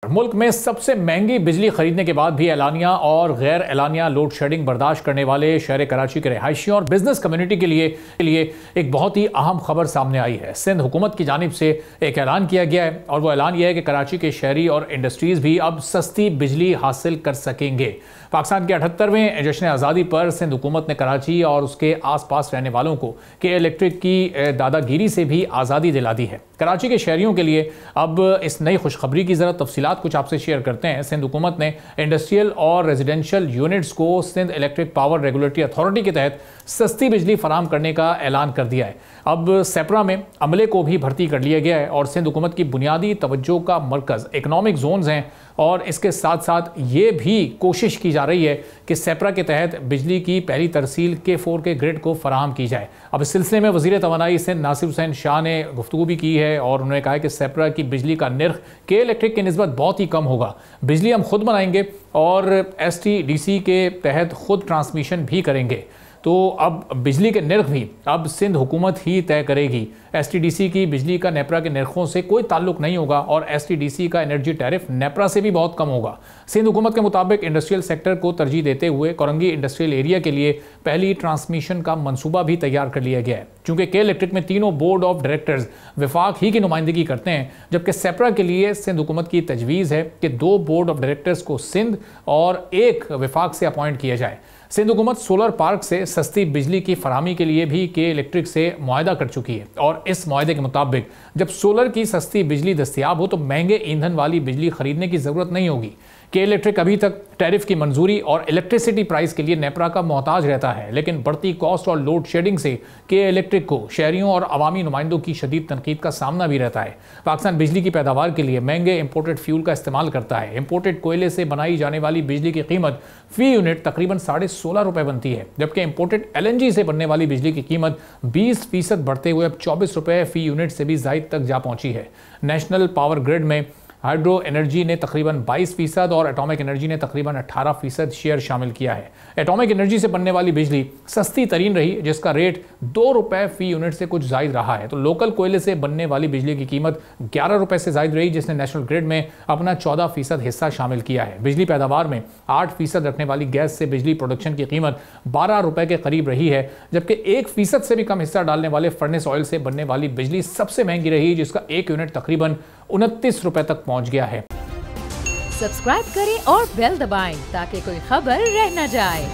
मुल्क में सबसे महंगी बिजली खरीदने के बाद भी एलानिया और गैर एलानिया लोड शेडिंग बर्दाश्त करने वाले शहर कराची के रहायशियों और बिजनेस कम्युनिटी के लिए एक बहुत ही अहम खबर सामने आई है। सिंध हुकूमत की जानिब से एक ऐलान किया गया है और वो ऐलान यह है कि कराची के शहरी और इंडस्ट्रीज़ भी अब सस्ती बिजली हासिल कर सकेंगे। पाकिस्तान के 78वें जश्न आज़ादी पर सिंध हुकूमत ने कराची और उसके आसपास रहने वालों को के इलेक्ट्रिक की दादागिरी से भी आज़ादी दिला दी है। कराची के शहरियों के लिए अब इस नई खुशखबरी की ज़रा तफसीलात कुछ आपसे शेयर करते हैं। सिंध हुकूमत ने इंडस्ट्रियल और रेजिडेंशियल यूनिट्स को Sindh electric power regulatory authority के तहत सस्ती बिजली फराम करने का ऐलान कर दिया है। अब सेपरा में अमले को भी भर्ती कर लिया गया है और सिंध हुकूमत की बुनियादी तवज्जो का मरकज़ इकनॉमिक जोन्स हैं और इसके साथ साथ ये भी कोशिश की जा रही है कि सेपरा के तहत बिजली की पहली तरसील K4 के ग्रिड को फराहम की जाए। अब इस सिलसिले में वज़ीर तवानाई सिंध नासिर हुसैन शाह ने गुफ्तगू भी की है और उन्होंने कहा है कि सेपरा की बिजली का निर्ख के इलेक्ट्रिक की निस्बत बहुत ही कम होगा। बिजली हम खुद बनाएंगे और STDC के तहत खुद ट्रांसमिशन भी करेंगे। तो अब बिजली के निर्ख भी अब सिंध हुकूमत ही तय करेगी। STDC की बिजली का नेपरा के निर्खों से कोई ताल्लुक नहीं होगा और STDC का एनर्जी टैरिफ नेपरा से भी बहुत कम होगा। सिंध हुकूमत के मुताबिक इंडस्ट्रियल सेक्टर को तरजीह देते हुए कोरंगी इंडस्ट्रियल एरिया के लिए पहली ट्रांसमिशन का मंसूबा भी तैयार कर लिया गया है। चूंकि के इलेक्ट्रिक में तीनों बोर्ड ऑफ डायरेक्टर्स विफाक ही की नुमाइंदगी करते हैं, जबकि सेपरा के लिए सिंध हुकूमत की तजवीज़ है कि 2 बोर्ड ऑफ डायरेक्टर्स को सिंध और 1 विफाक से अपॉइंट किया जाए। सिंध हुकूमत सोलर पार्क से सस्ती बिजली की फराहमी के लिए भी के इलेक्ट्रिक से मुआहदा कर चुकी है और इस मुआहदे के मुताबिक जब सोलर की सस्ती बिजली दस्तियाब हो तो महंगे ईंधन वाली बिजली खरीदने की ज़रूरत नहीं होगी। के इलेक्ट्रिक अभी तक टैरिफ की मंजूरी और इलेक्ट्रिसिटी प्राइस के लिए नेपरा का मोहताज रहता है, लेकिन बढ़ती कॉस्ट और लोड शेडिंग से के इलेक्ट्रिक को शहरियों और अवामी नुमाइंदों की शदीद तनकीद का सामना भी रहता है। पाकिस्तान बिजली की पैदावार के लिए महंगे इंपोर्टेड फ्यूल का इस्तेमाल करता है। इंपोर्टेड कोयले से बनाई जाने वाली बिजली की कीमत फी यूनिट तकरीबन 16.5 रुपये बनती है, जबकि इंपोर्टेड LNG से बनने वाली बिजली की कीमत 20% बढ़ते हुए अब 24 रुपये फी यूनिट से भी ज़ायद तक जा पहुंची है। नेशनल पावर ग्रिड में हाइड्रो एनर्जी ने तकरीबन 22% और एटॉमिक एनर्जी ने तकरीबन 18% शेयर शामिल किया है। एटॉमिक एनर्जी से बनने वाली बिजली सस्ती तरीन रही, जिसका रेट 2 रुपये फी यूनिट से कुछ जायद रहा है। तो लोकल कोयले से बनने वाली बिजली की कीमत 11 रुपये से जायद रही, जिसने नेशनल ग्रिड में अपना 14% हिस्सा शामिल किया है। बिजली पैदावार में 8% रखने वाली गैस से बिजली प्रोडक्शन की कीमत 12 रुपये के करीब रही है, जबकि 1% से भी कम हिस्सा डालने वाले फर्नेस ऑयल से बनने वाली बिजली सबसे महंगी रही, जिसका 1 यूनिट तकरीबन 29 रुपए तक पहुंच गया है। सब्सक्राइब करें और बेल दबाएं ताकि कोई खबर रह न जाए।